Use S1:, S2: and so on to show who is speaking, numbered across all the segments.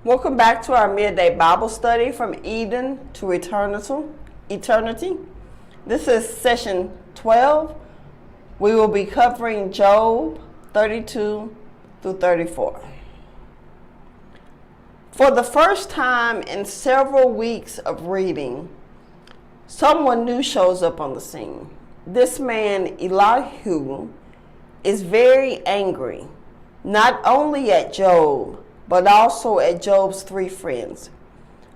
S1: Welcome back to our midday Bible study from Eden to eternity. This is session 12. We will be covering Job 32 through 34. For the first time in several weeks of reading, someone new shows up on the scene. This man, Elihu, is very angry, not only at Job, but also at Job's three friends,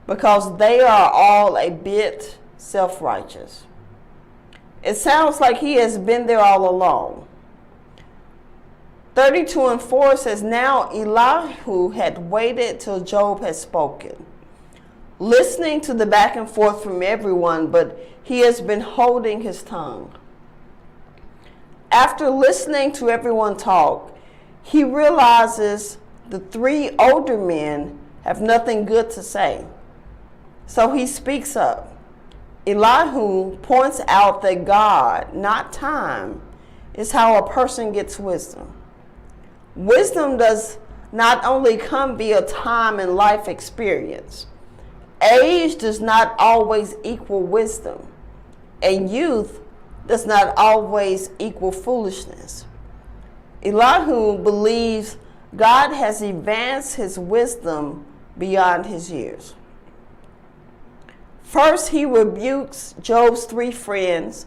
S1: because they are all a bit self-righteous. It sounds like he has been there all along. 32:4 says, Now Elihu had waited till Job had spoken, listening to the back and forth from everyone, but he has been holding his tongue. After listening to everyone talk, he realizes the three older men have nothing good to say. So he speaks up. Elihu points out that God, not time, is how a person gets wisdom. Wisdom does not only come via time and life experience. Age does not always equal wisdom, and youth does not always equal foolishness. Elihu believes God has advanced his wisdom beyond his years. First, he rebukes Job's three friends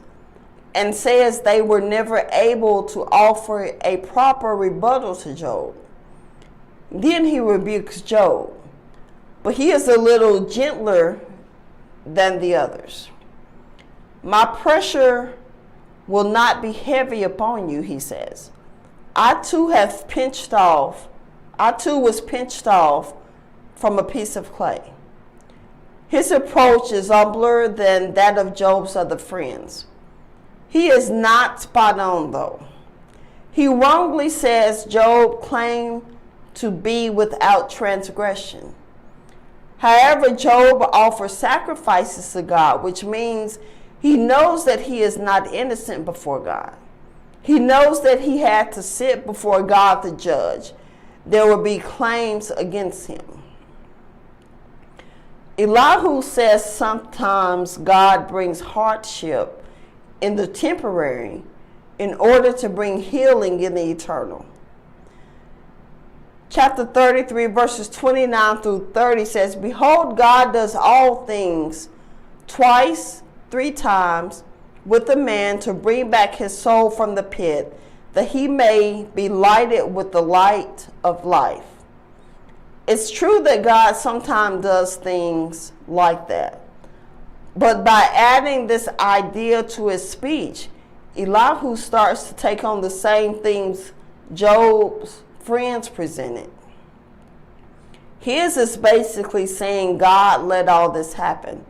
S1: and says they were never able to offer a proper rebuttal to Job. Then he rebukes Job, but he is a little gentler than the others. My pressure will not be heavy upon you, he says. I too was pinched off from a piece of clay. His approach is humbler than that of Job's other friends. He is not spot on, though. He wrongly says Job claimed to be without transgression. However, Job offers sacrifices to God, which means he knows that he is not innocent before God. He knows that he had to sit before God the judge. There will be claims against him. Elihu says sometimes God brings hardship in the temporary in order to bring healing in the eternal. Chapter 33, verses 29 through 30 says, Behold, God does all things twice, 3 times, with a man to bring back his soul from the pit, that he may be lighted with the light of life. It's true that God sometimes does things like that. But by adding this idea to his speech, Elihu starts to take on the same things Job's friends presented. His is basically saying God let all this happen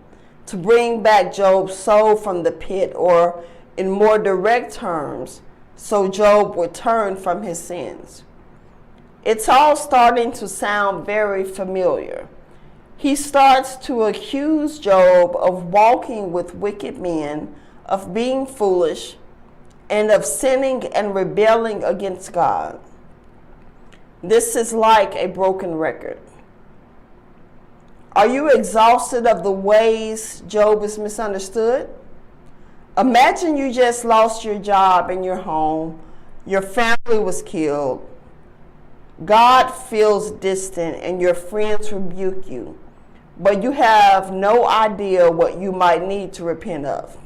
S1: to bring back Job's soul from the pit, or in more direct terms, so Job would turn from his sins. It's all starting to sound very familiar. He starts to accuse Job of walking with wicked men, of being foolish, and of sinning and rebelling against God. This is like a broken record. Are you exhausted of the ways Job is misunderstood? Imagine you just lost your job and your home. Your family was killed. God feels distant and your friends rebuke you, but you have no idea what you might need to repent of.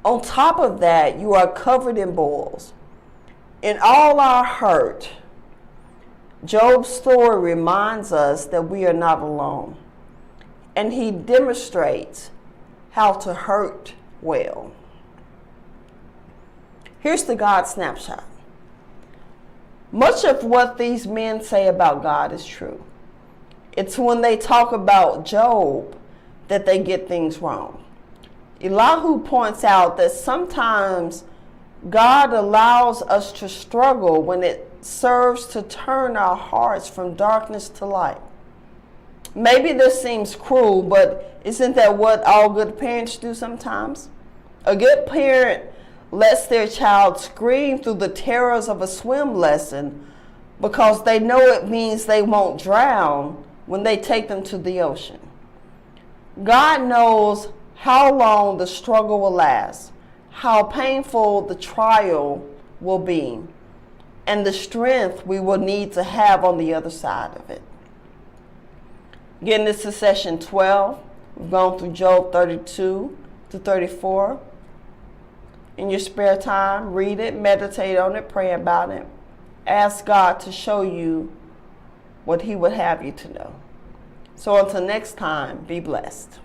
S1: On top of that, you are covered in boils. In all our hurt, Job's story reminds us that we are not alone, and he demonstrates how to hurt well. Here's the God snapshot. Much of what these men say about God is true. It's when they talk about Job that they get things wrong. Elihu points out that sometimes God allows us to struggle when it serves to turn our hearts from darkness to light. Maybe this seems cruel, but isn't that what all good parents do sometimes? A good parent lets their child scream through the terrors of a swim lesson because they know it means they won't drown when they take them to the ocean. God knows how long the struggle will last, how painful the trial will be, and the strength we will need to have on the other side of it. Again, this is session 12. We've gone through Job 32 to 34. In your spare time, read it, meditate on it, pray about it. Ask God to show you what He would have you to know. So until next time, be blessed.